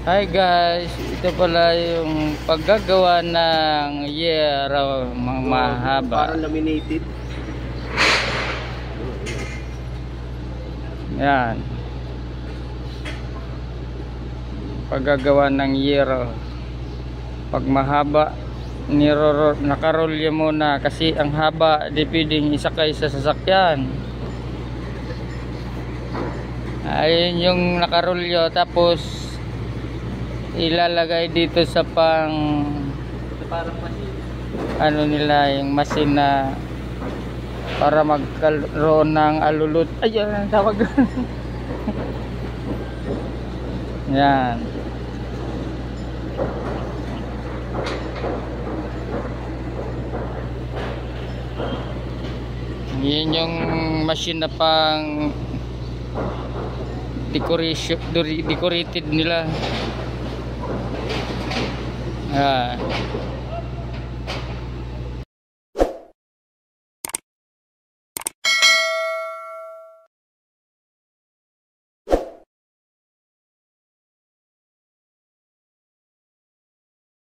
Hi guys, ito pala yung paggagawa ng mahaba. Parang laminated. Yan. Paggagawa ng yero. Pag mahaba, nakarolyo muna kasi ang haba di pwedeng isakay sa sasakyan. Ayun yung nakarolyo, tapos ilalagay dito sa parang machine. Ano nila, yung machine na para magkaroon ng alulot. Ayun ang tawag. Yan. Yan yung machine na pang decorated nila.